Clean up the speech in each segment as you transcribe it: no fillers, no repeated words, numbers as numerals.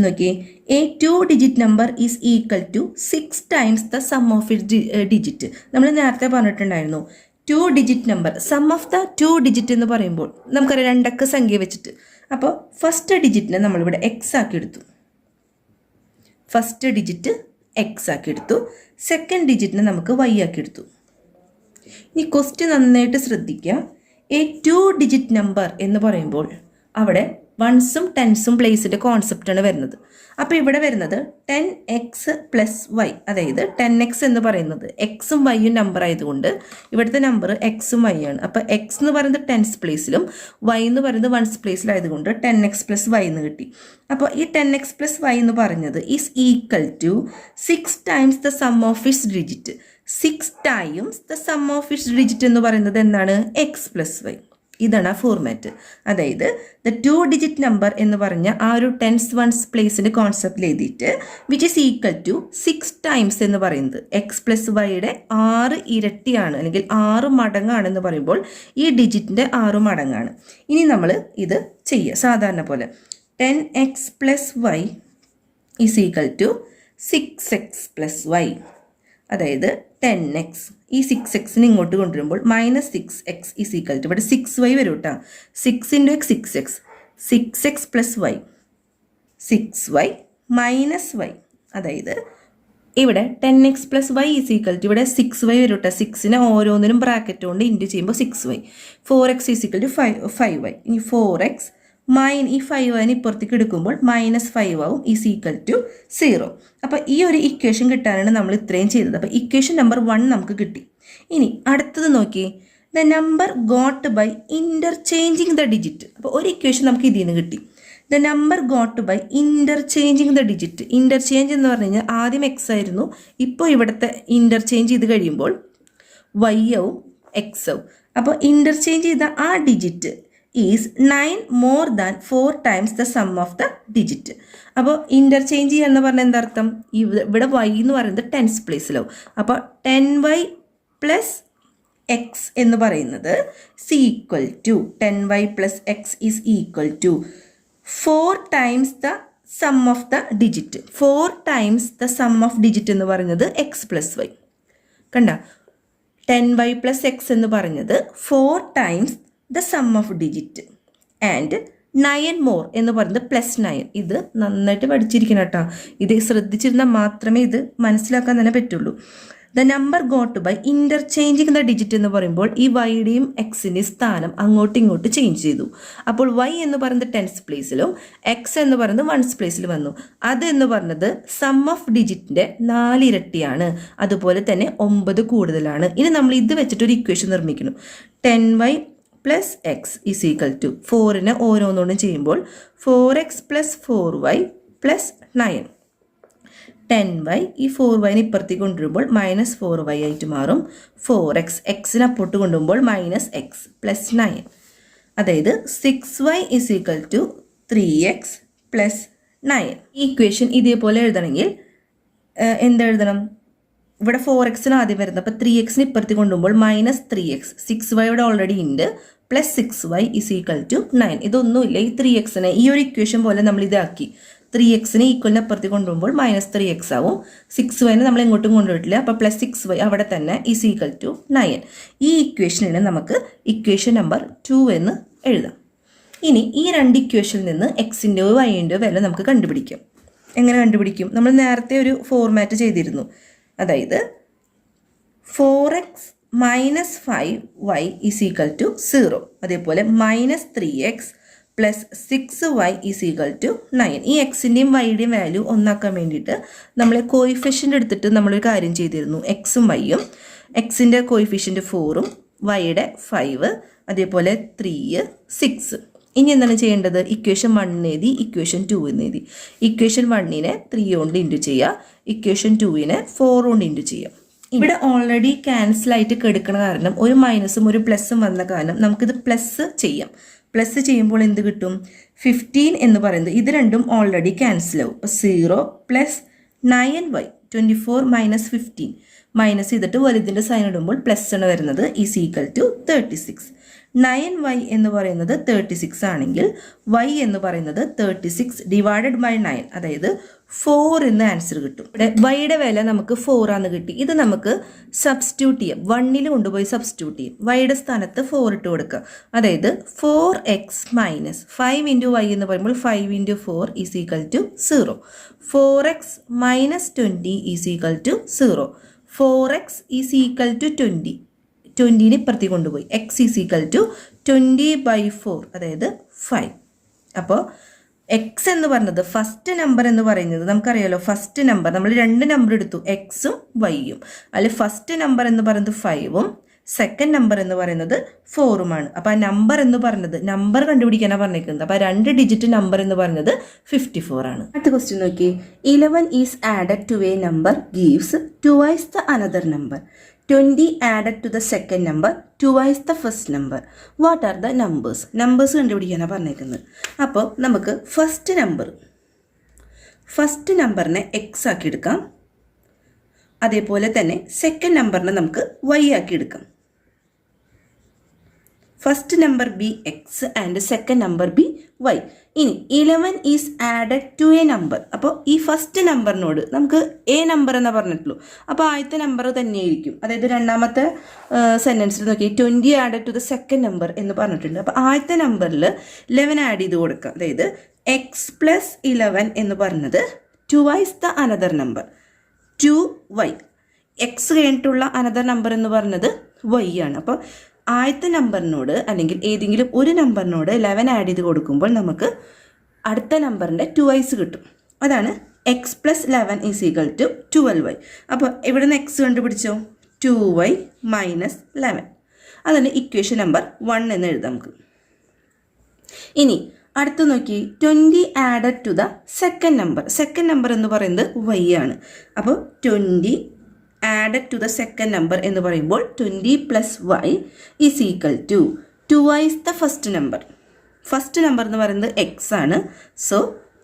നോക്കിയേ, a 2-digit number is equal to 6 times the sum of it digit. നമ്മൾ നേരത്തെ പറഞ്ഞിട്ടുണ്ടായിരുന്നു 2-digit number, some of the 2-digit എന്ന് പറയുമ്പോൾ നമുക്കറിയാം രണ്ടക്ക സംഖ്യ വെച്ചിട്ട്. അപ്പോൾ ഫസ്റ്റ് ഡിജിറ്റിനെ നമ്മളിവിടെ എക്സ് ആക്കി എടുത്തു, ഫസ്റ്റ് ഡിജിറ്റ് എക്സ് ആക്കി എടുത്തു, സെക്കൻഡ് ഡിജിറ്റിനെ നമുക്ക് വൈ ആക്കി എടുത്തു. ഇനി ക്വസ്റ്റ്യൻ നന്നായിട്ട് ശ്രദ്ധിക്കുക. എ 2-digit നമ്പർ എന്ന് പറയുമ്പോൾ അവിടെ വൺസും ടെൻസും പ്ലേസിൻ്റെ കോൺസെപ്റ്റാണ് വരുന്നത്. അപ്പോൾ ഇവിടെ വരുന്നത് 10x + y, അതായത് 10x എന്ന് പറയുന്നത് എക്സും വൈയും നമ്പർ ആയതുകൊണ്ട് ഇവിടുത്തെ നമ്പർ എക്സും വൈ ആണ്. അപ്പോൾ എക്സ് എന്ന് പറയുന്നത് ടെൻസ് പ്ലേസിലും വൈ എന്ന് പറയുന്നത് വൺസ് പ്ലേസിലായതുകൊണ്ട് 10x + y എന്ന് കിട്ടി. അപ്പോൾ ഈ 10x + y എന്ന് പറഞ്ഞത് is equal to 6 times the sum of its digit. 6 times the sum of its digit എന്ന് പറയുന്നത് എന്താണ്? X + y. ഇതാണ് ആ ഫോർമാറ്റ്. അതായത് ദ 2-digit നമ്പർ എന്ന് പറഞ്ഞ ആ ഒരു ടെൻസ് വൺസ് പ്ലേസിൻ്റെ കോൺസെപ്റ്റിൽ എഴുതിയിട്ട് which is equal to 6 times എന്ന് പറയുന്നത് എക്സ് + വൈയുടെ 6 ഇരട്ടിയാണ്, അല്ലെങ്കിൽ 6 മടങ്ങാണെന്ന് പറയുമ്പോൾ ഈ ഡിജിറ്റിൻ്റെ 6 മടങ്ങാണ്. ഇനി നമ്മൾ ഇത് ചെയ്യുക സാധാരണ പോലെ. 10x + y is equal to 6x + y, അതായത് 10x, ഈ 6xനെ ഇങ്ങോട്ട് കൊണ്ടുവരുമ്പോൾ -6x ഈസ് ഈക്വൽ ടു, ഇവിടെ 6y വരും കേട്ടോ, 6 × x 6x, 6x + y, 6y - y, അതായത് ഇവിടെ 10x + y is equal to, ഇവിടെ 6y വരും കേട്ടോ, 6നെ ഓരോന്നിനും ബ്രാക്കറ്റ് കൊണ്ട് ഇൻറ്റു ചെയ്യുമ്പോൾ 6y, 4x is equal to 5y. ഇനി 4x ഈ 5 ഇപ്പുറത്തേക്ക് എടുക്കുമ്പോൾ -5 ആവും, ഈസ് ഈക്വൽ ടു 0. അപ്പോൾ ഈ ഒരു ഇക്വേഷൻ കിട്ടാനാണ് നമ്മൾ ഇത്രയും ചെയ്തത്. അപ്പോൾ ഇക്വേഷൻ നമ്പർ 1 നമുക്ക് കിട്ടി. ഇനി അടുത്തത് നോക്കി, the number got by interchanging the digit. അപ്പോൾ ഒരു ഇക്വേഷൻ നമുക്ക് ഇതിൽ നിന്ന് കിട്ടി. The number got by interchanging the digit. Interchange എന്ന് പറഞ്ഞു കഴിഞ്ഞാൽ ആദ്യം എക്സ് ആയിരുന്നു, ഇപ്പോൾ ഇവിടുത്തെ ഇൻ്റർചേഞ്ച് ചെയ്ത് കഴിയുമ്പോൾ വൈ ആവും എക്സ് ആവും. അപ്പോൾ ഇൻ്റർചേഞ്ച് ചെയ്ത ആ digit is 9 more than 4 times the sum of the digit. അപ്പോൾ ഇൻ്റർചേഞ്ച് ചെയ്യുക എന്ന് പറഞ്ഞാൽ എന്താ അർത്ഥം? ഇവിടെ വൈ എന്ന് പറയുന്നത് ടെൻസ് പ്ലേസിലാവും. അപ്പോൾ 10y + x എന്ന് പറയുന്നത് equal to 10y + x is equal to 4 times the sum of the digit. 4 times the sum of digit എന്ന് പറയുന്നത് x + y. കണ്ട, 10y + x എന്ന് പറഞ്ഞത് 4 times the sum of digit and 9 more എന്ന് പറയുന്നത് +9. ഇത് നന്നായിട്ട് പഠിച്ചിരിക്കണം കേട്ടോ, ഇത് ശ്രദ്ധിച്ചിരുന്നാൽ മാത്രമേ ഇത് മനസ്സിലാക്കാൻ തന്നെ പറ്റുള്ളൂ. The number got by interchanging the digit എന്ന് പറയുമ്പോൾ ഈ വൈയുടെയും എക്സിൻ്റെയും സ്ഥാനം അങ്ങോട്ടും ഇങ്ങോട്ട് ചേഞ്ച് ചെയ്തു. അപ്പോൾ വൈ എന്ന് പറയുന്നത് ടെൻസ് പ്ലേസിലും എക്സ് എന്ന് പറയുന്നത് വൺസ് പ്ലേസിൽ വന്നു. അത് എന്ന് പറഞ്ഞത് സം ഓഫ് ഡിജിറ്റിൻ്റെ 4 ഇരട്ടിയാണ്, അതുപോലെ തന്നെ 9 കൂടുതലാണ്. ഇനി നമ്മൾ ഇത് വെച്ചിട്ടൊരു ഇക്വേഷൻ നിർമ്മിക്കണം. 10y + x is equal to 4നെ ഓരോന്നോടും ചെയ്യുമ്പോൾ 4x + 4y + 9. 10y ഈ 4yനെ ഇപ്പുറത്തേക്ക് കൊണ്ടുവരുമ്പോൾ -4y ആയിട്ട് മാറും. 4x എക്സിനെ അപ്പോട്ട് കൊണ്ടുപോകുമ്പോൾ -x + 9, അതായത് 6y is equal to 3x + 9. ഈ ഇക്വേഷൻ ഇതേപോലെ എഴുതണമെങ്കിൽ എന്തെഴുതണം? ഇവിടെ 4x ആദ്യം വരുന്നത്, അപ്പോൾ 3xനെ ഇപ്പുറത്തേക്ക് കൊണ്ടുപോകുമ്പോൾ -3x, 6y ഇവിടെ ഓൾറെഡി ഉണ്ട്, +6y ഈസ് ഈക്വൽ ടു 9. ഇതൊന്നുമില്ല, ഈ 3xനെ ഈ ഒരു ഇക്വേഷൻ പോലെ നമ്മൾ ഇതാക്കി 3xനെ ഈക്വലിന് അപ്പുറത്തേക്ക് കൊണ്ടുപോകുമ്പോൾ -3x ആവും. 6yനെ നമ്മൾ എങ്ങോട്ടും കൊണ്ടുപോയിട്ടില്ല, അപ്പോൾ +6y അവിടെ തന്നെ ഈസ് ഈക്വൽ ടു 9. ഈ ഇക്വേഷനിനെ നമുക്ക് ഇക്വേഷൻ നമ്പർ 2 എന്ന് എഴുതാം. ഇനി ഈ 2 ഇക്വേഷനിൽ നിന്ന് എക്സിൻ്റെയോ വൈൻ്റെയോ വില നമുക്ക് കണ്ടുപിടിക്കാം. എങ്ങനെ കണ്ടുപിടിക്കും? നമ്മൾ നേരത്തെ ഒരു ഫോർമാറ്റ് ചെയ്തിരുന്നു, അതായത് 4x - 5y is equal to 0, അതേപോലെ -3x + 6y is equal to 9. ഈ എക്സിൻ്റെയും വൈയുടെയും വാല്യൂ ഒന്നാക്കാൻ വേണ്ടിയിട്ട് നമ്മൾ കോയിഫിഷ്യൻ്റ് എടുത്തിട്ട് നമ്മളൊരു കാര്യം ചെയ്തിരുന്നു. എക്സും വൈയും, എക്സിൻ്റെ കോയിഫിഷ്യൻ്റ് 4ഉം വൈയുടെ 5, അതേപോലെ 3, 6. ഇനി എന്താണ് ചെയ്യേണ്ടത്? ഇക്വേഷൻ 1 എഴുതി, ഇക്വേഷൻ 2 എന്ന് എഴുതി. ഇക്വേഷൻ 1നെ 3 കൊണ്ട് ഇൻറ്റു ചെയ്യുക, ഇക്വേഷൻ 2നെ 4 കൊണ്ട് ഇൻറ്റു ചെയ്യുക. ഇവിടെ ഓൾറെഡി ക്യാൻസലായിട്ട് കിടക്കുന്ന കാരണം ഒരു മൈനസും ഒരു പ്ലസും വന്ന കാരണം നമുക്കിത് പ്ലസ് ചെയ്യാം. പ്ലസ് ചെയ്യുമ്പോൾ എന്ത് കിട്ടും? 15 എന്ന് പറയുന്നത് ഇത് രണ്ടും ഓൾറെഡി ക്യാൻസൽ ആവും. 0 + 9y, 24 - 15 മൈനസ് ചെയ്തിട്ട് വലുതിൻ്റെ സൈൻ ഇടുമ്പോൾ പ്ലസ് ആണ് വരുന്നത്, ഈസ് ഈക്വൽ ടു 36. 9y എന്ന് പറയുന്നത് 36 ആണെങ്കിൽ y എന്ന് പറയുന്നത് 36 ഡിവൈഡഡ് ബൈ 9, അതായത് 4 എന്ന് ആൻസർ കിട്ടും. ഇവിടെ വൈയുടെ വില നമുക്ക് 4 ആണെന്ന് കിട്ടി. ഇത് നമുക്ക് സബ്സ്റ്റിറ്റ്യൂട്ട് ചെയ്യാം. 1ൽ കൊണ്ടുപോയി സബ്സ്റ്റിറ്റ്യൂട്ട് ചെയ്യും. വൈയുടെ സ്ഥാനത്ത് 4 ഇട്ട് കൊടുക്കുക. അതായത് 4x മൈനസ് 5 ഇൻറ്റു വൈ എന്ന് പറയുമ്പോൾ 5 into 4 is equal to 0. 4x minus 20 is equal to 0. 4x is equal to 20. 20നെ ഇപ്പുറത്തേക്ക് കൊണ്ടുപോയി. എക്സ് ഈസ് ഈക്വൽ ടു 20/4, അതായത് 5. അപ്പോൾ എക്സ് എന്ന് പറഞ്ഞത് ഫസ്റ്റ് നമ്പർ എന്ന് പറയുന്നത് നമുക്കറിയാലോ. ഫസ്റ്റ് നമ്പർ നമ്മൾ 2 നമ്പർ എടുത്തു, എക്സും വൈയും. അതിൽ ഫസ്റ്റ് നമ്പർ എന്ന് പറയുന്നത് 5ഉം സെക്കൻഡ് നമ്പർ എന്ന് പറയുന്നത് 4ഉമാണ്. അപ്പോൾ ആ നമ്പർ എന്ന് പറഞ്ഞത് നമ്പർ കണ്ടുപിടിക്കാനാണ് പറഞ്ഞിരിക്കുന്നത്. അപ്പോൾ 2 ഡിജിറ്റ് നമ്പർ എന്ന് പറയുന്നത് 54 ആണ്. അടുത്ത ക്വസ്റ്റ്യൻ നോക്കി. 11 is added to a number gives twice the another number. 20 added to the second number twice the first number. What are the numbers? Numbers കണ്ടുപിടിക്കാനാണ് പറഞ്ഞേക്കുന്നത്. അപ്പോൾ നമുക്ക് ഫസ്റ്റ് നമ്പറിനെ എക്സ് ആക്കി എടുക്കാം. അതേപോലെ തന്നെ സെക്കൻഡ് നമ്പറിനെ നമുക്ക് വൈ ആക്കി എടുക്കാം. First number be x and second number be y. ഇനി 11 is added to a number. അപ്പോൾ ഈ ഫസ്റ്റ് നമ്പറിനോട് നമുക്ക് എ നമ്പർ എന്ന് പറഞ്ഞിട്ടുള്ളൂ. അപ്പോൾ ആദ്യത്തെ നമ്പർ തന്നെയായിരിക്കും. അതായത് രണ്ടാമത്തെ സെൻറ്റൻസിൽ നോക്കി 20 added to the second number എന്ന് പറഞ്ഞിട്ടുണ്ട്. അപ്പോൾ ആദ്യത്തെ നമ്പറിൽ 11 ആഡ് ചെയ്ത് കൊടുക്കുക. അതായത് എക്സ് പ്ലസ് 11 എന്ന് പറഞ്ഞത് twice the another number 2y. X കഴിഞ്ഞിട്ടുള്ള അനദർ നമ്പർ എന്ന് പറഞ്ഞത് വൈ ആണ്. അപ്പോൾ ആദ്യത്തെ നമ്പറിനോട് അല്ലെങ്കിൽ ഏതെങ്കിലും ഒരു നമ്പറിനോട് 11 ആഡ് ചെയ്ത് കൊടുക്കുമ്പോൾ നമുക്ക് അടുത്ത നമ്പറിൻ്റെ 2y കിട്ടും. അതാണ് x plus 11 is equal to 12y. അപ്പോൾ ഇവിടെ നിന്ന് എക്സ് കണ്ടുപിടിച്ചോ, 2y മൈനസ് 11. അതാണ് ഇക്വേഷൻ നമ്പർ 1 എന്ന് എഴുതാം നമുക്ക്. ഇനി അടുത്ത് നോക്കി 20 added to the second number എന്ന് പറയുന്നത് y ആണ്. അപ്പോൾ 20 added to the second number എന്ന് പറയുമ്പോൾ 20 plus y is equal to twice the first number എന്ന് പറയുന്നത് എക്സ് ആണ്. So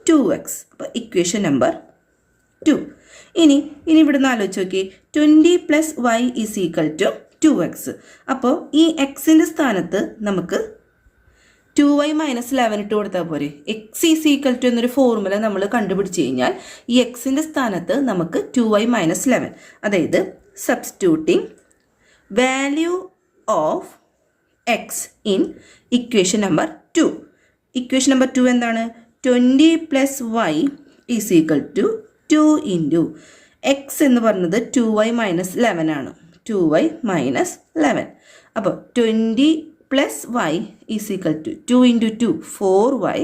2x. അപ്പോൾ ഇക്വേഷൻ നമ്പർ 2. ഇനി ഇവിടെ നിന്ന് ആലോചിച്ച് നോക്കി 20 plus y is equal to 2x. അപ്പോൾ ഈ എക്സിൻ്റെ സ്ഥാനത്ത് നമുക്ക് 2y മൈനസ് 11 ഇട്ട് കൊടുത്താൽ പോരെ. എക്സ് ഈസ് ഈക്വൽ ടു എന്നൊരു ഫോർമുല നമ്മൾ കണ്ടുപിടിച്ച് കഴിഞ്ഞാൽ ഈ എക്സിൻ്റെ സ്ഥാനത്ത് നമുക്ക് 2y മൈനസ് 11, അതായത് substituting value of x in equation number 2. Equation number 2 എന്താണ്? 20 plus y is equal to 2 into x എന്ന് പറഞ്ഞത് 2y മൈനസ് 11 ആണ്. 2y minus 11. അപ്പോൾ 20 plus y is equal to 2 into 2 4y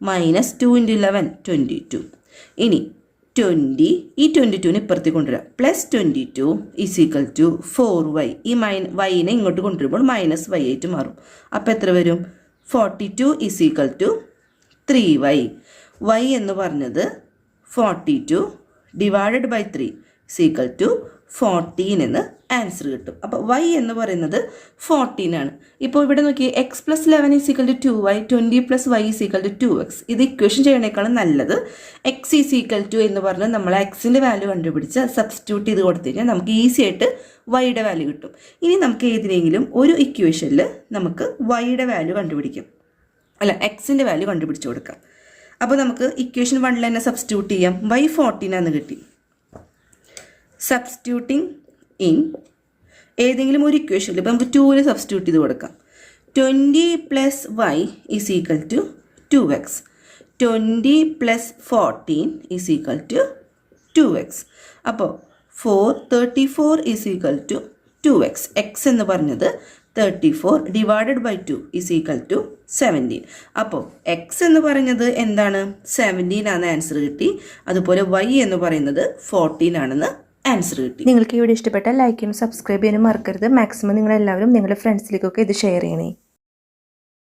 minus 2 into 11 22. ഇനി 20 ഈ 22നെ ഇപ്പുറത്തേക്ക് കൊണ്ടുവരാം. Plus 22 is equal to 4y. ഈ വൈനെ ഇങ്ങോട്ട് കൊണ്ടുവരുമ്പോൾ മൈനസ് വൈ ആയിട്ട് മാറും. അപ്പോൾ എത്ര വരും? 42 is equal to 3y. y എന്ന് പറഞ്ഞത് 42 divided by 3 is equal to 14 എന്ന് ആൻസർ കിട്ടും. അപ്പോൾ y എന്ന് പറയുന്നത് 14 ആണ്. ഇപ്പോൾ ഇവിടെ നോക്കി x plus 11 is equal to 2y, 20 plus y is equal to 2x. ഇത് ഇക്വേഷൻ ചെയ്യണേക്കാളും നല്ലത് എക്സ് ഈസ് ഈക്വൽ ടു എന്ന് പറഞ്ഞ് നമ്മൾ എക്സിൻ്റെ വാല്യൂ കണ്ടുപിടിച്ച് സബ്സ്റ്റിറ്റ്യൂട്ട് ചെയ്ത് കൊടുത്തു കഴിഞ്ഞാൽ നമുക്ക് ഈസി ആയിട്ട് വൈയുടെ വാല്യൂ കിട്ടും. ഇനി നമുക്ക് ഏതിനെങ്കിലും ഒരു ഇക്വേഷനിൽ നമുക്ക് വൈയുടെ വാല്യൂ കണ്ടുപിടിക്കാം, എക്സിൻ്റെ വാല്യൂ കണ്ടുപിടിച്ച് കൊടുക്കാം. അപ്പോൾ നമുക്ക് ഇക്വേഷൻ 1 തന്നെ സബ്സ്റ്റിറ്റ്യൂട്ട് ചെയ്യാം. y 14 ആണെന്ന് കിട്ടി. സബ്സ്റ്റിറ്റ്യൂട്ടിങ് ഇൻ ഏതെങ്കിലും ഒരു ഇക്വേഷനിൽ ഇപ്പോൾ നമുക്ക് 2ൽ സബ്സ്റ്റിറ്റ്യൂട്ട് ചെയ്ത് കൊടുക്കാം. 20 plus y is equal to 2x. 20 plus 14 is equal to 2x. അപ്പോൾ 34 is equal to 2x. X എന്ന് പറഞ്ഞത് 34 divided by 2 is equal to 17. അപ്പോൾ എക്സ് എന്ന് പറഞ്ഞത് എന്താണ്? 17 ആണ് ആൻസർ കിട്ടി. അതുപോലെ വൈ എന്ന് പറയുന്നത് 14 ആണെന്ന് ആൻസർ കിട്ടി. നിങ്ങൾക്ക് ഈ വീഡിയോ ഇഷ്ടപ്പെട്ടാൽ ലൈക്ക് ചെയ്യാനും സബ്സ്ക്രൈബ് ചെയ്യാനും മറക്കരുത്. മാക്സിമം നിങ്ങളെല്ലാവരും നിങ്ങളുടെ ഫ്രണ്ട്സിലേക്കൊക്കെ ഇത് ഷെയർ ചെയ്യണേ.